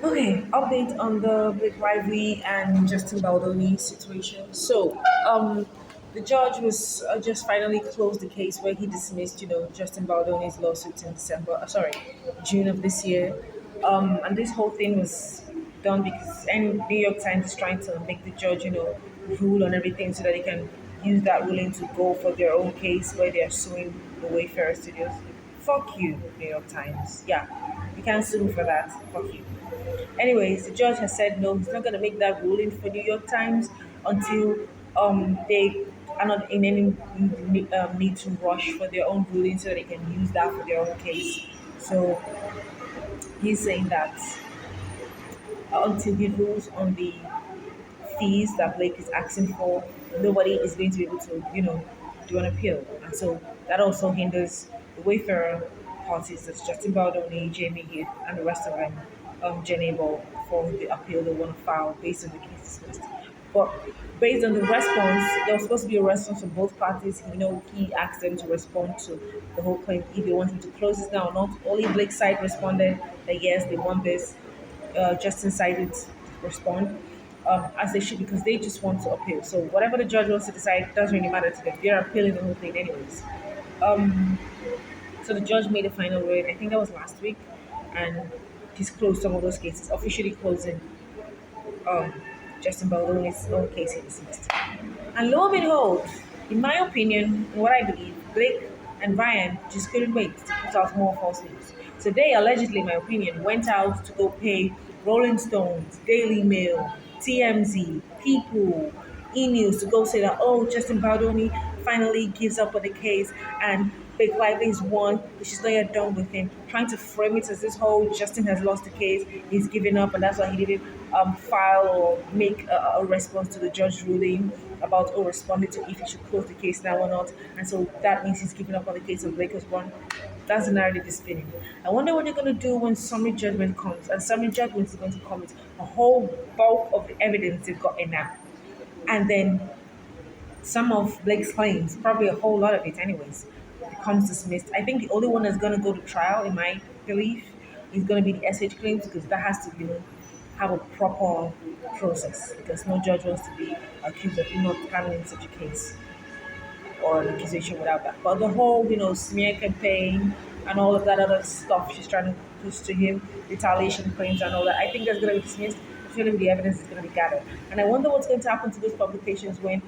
Okay, update on the Blake Lively and Justin Baldoni situation. The judge was just finally closed the case where he dismissed, Justin Baldoni's lawsuit in June of this year. And this whole thing was done because New York Times is trying to make the judge, rule on everything so that they can use that ruling to go for their own case where they are suing the Wayfarer Studios. Fuck you, New York Times. Yeah, you can't sue me for that. Fuck you. Anyways, the judge has said no, he's not going to make that ruling for New York Times until they are not in any need to rush for their own ruling so that they can use that for their own case. So he's saying that until he rules on the fees that Blake is asking for, nobody is going to be able to, do an appeal. And so that also hinders the Wayfarer parties, that's Justin Baldoni, Jamie Heath, and the rest of them, Jenny Ball, for the appeal they want to file based on the case dismissed. But based on the response, there was supposed to be a response from both parties. He asked them to respond to the whole claim if they want him to close this now or not. Only Blake's side responded that yes, they want this. Justin side did respond as they should because they just want to appeal. So whatever the judge wants to decide doesn't really matter to them. They're appealing the whole thing anyways. Um, so the judge made a final ruling. I think that was last week, and he's closed some of those cases, officially closing um, Justin Baldoni's own case he dismissed. And lo and behold, in my opinion, what I believe, Blake and Ryan just couldn't wait to put out more false news. So they allegedly, in my opinion, went out to go pay Rolling Stones, Daily Mail, TMZ, People, E-News to go say that, oh, Justin Baldoni finally gives up on the case and Big Lively's won, but she's not yet done with him, trying to frame it as this whole Justin has lost the case, he's giving up, and that's why he didn't file or make a response to the judge ruling about or responding to if he should close the case now or not. And so that means he's giving up on the case of Blake has won. That's the narrative they're spinning. I wonder what they're going to do when summary judgment comes. And summary judgment is going to come with a whole bulk of the evidence they've got in now. And then some of Blake's claims, probably a whole lot of it anyways, becomes dismissed. I think the only one that's going to go to trial, in my belief, is going to be the SH claims because that has to, have a proper process because no judge wants to be accused of not handling such a case or an accusation without that. But the whole, smear campaign and all of that other stuff she's trying to push to him, retaliation claims and all that, I think that's going to be dismissed. It's going to be the evidence is going to be gathered. And I wonder what's going to happen to those publications when,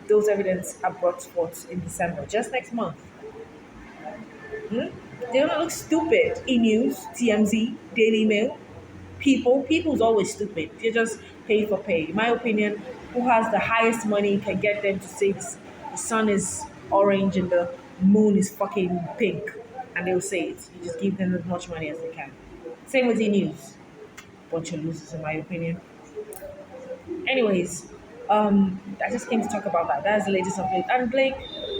those evidence are brought forth in December, just next month. Hmm? They're going to look stupid. E-News, TMZ, Daily Mail, People's always stupid. They just pay for pay. In my opinion, who has the highest money can get them to say the sun is orange and the moon is fucking pink, and they'll say it. You just give them as much money as they can. Same with the news. Bunch of losers, in my opinion. Anyways, I just came to talk about that. That's the latest update. And Blake,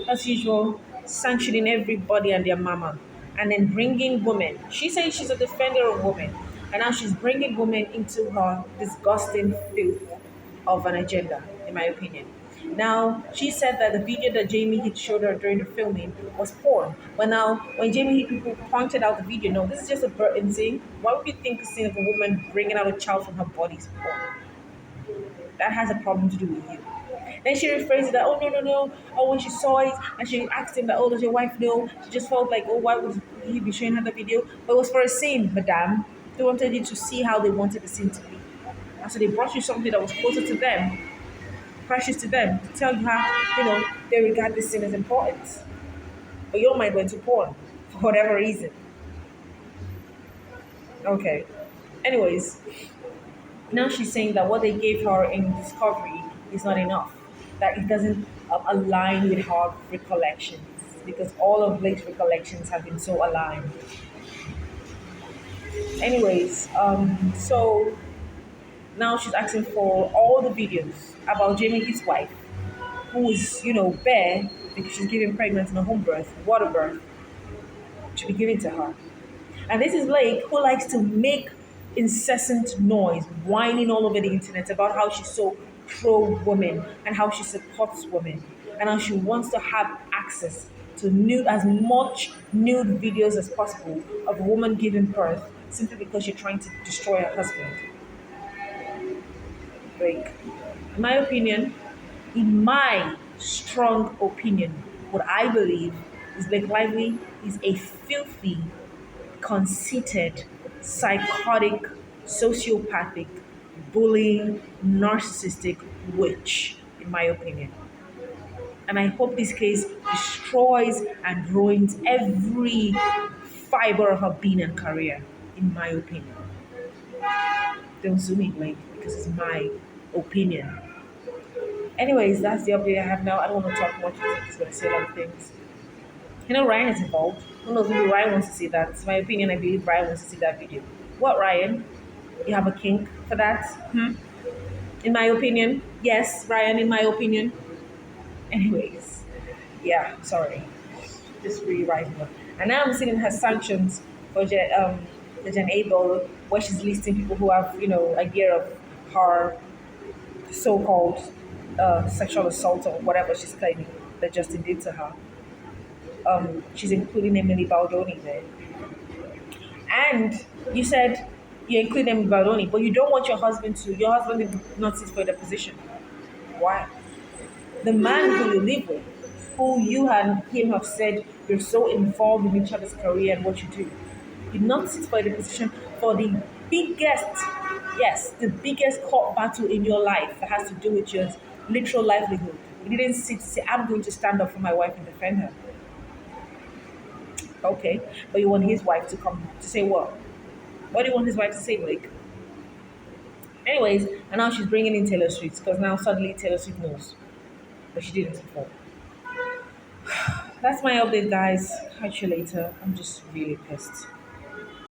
as usual, sanctioning everybody and their mama, and then bringing women. She says she's a defender of women, and now she's bringing women into her disgusting filth of an agenda, in my opinion. Now, she said that the video that Jamie Heat showed her during the filming was porn. But now, when Jamie Heat people pointed out the video, no, this is just a bird scene. Why would you think the scene of a woman bringing out a child from her body is porn? That has a problem to do with you. Then she rephrased it that, oh, no, no, no. Oh, when she saw it and she asked him that, oh, does your wife know? She just felt like, oh, why would he be showing her the video? But it was for a scene, madame. They wanted you to see how they wanted the scene to be. And so they brought you something that was closer to them, precious to them, to tell you how, they regard this scene as important. But your mind went to porn for whatever reason. Okay. Anyways, now she's saying that what they gave her in Discovery is not enough, that it doesn't align with her recollections because all of Blake's recollections have been so aligned. Anyways, so now she's asking for all the videos about Jamie, his wife, who is, bare because she's giving pregnant in a home birth, water birth, to be given to her. And this is Blake, who likes to make incessant noise, whining all over the internet about how she's so pro woman and how she supports women and how she wants to have access to as much nude videos as possible of a woman giving birth simply because you're trying to destroy her husband. Like, in my opinion, in my strong opinion, what I believe is Blake Lively is a filthy, conceited, psychotic, sociopathic, bullying, narcissistic witch, in my opinion. And I hope this case destroys and ruins every fiber of her being and career, in my opinion. Don't sue me, Blake, because it's my opinion. Anyways, that's the update I have now. I don't want to talk much because I'm just going to say a lot of things. Ryan is involved. Who knows? Maybe Ryan wants to see that. It's my opinion. I believe Ryan wants to see that video. What, Ryan? You have a kink for that? In my opinion, yes, Ryan. In my opinion. Anyways, yeah. Sorry, just rewriting it. And now I'm seeing her sanctions for the Jen A bill, where she's listing people who have idea of her so-called sexual assault or whatever she's claiming that Justin did to her. She's including Emily Baldoni there. And you said you include Emily Baldoni, but you don't want your husband to not sit for the position. Why? The man who you live with, who you and him have said you're so involved in each other's career and what you do, did not sit for the position for the biggest, yes, the biggest court battle in your life that has to do with your literal livelihood. You didn't sit to say, I'm going to stand up for my wife and defend her. Okay, but you want his wife to come to say what? What do you want his wife to say, Blake? Anyways, and now she's bringing in Taylor Swift because now suddenly Taylor Swift knows, but she didn't before. That's my update, guys. Catch you later. I'm just really pissed.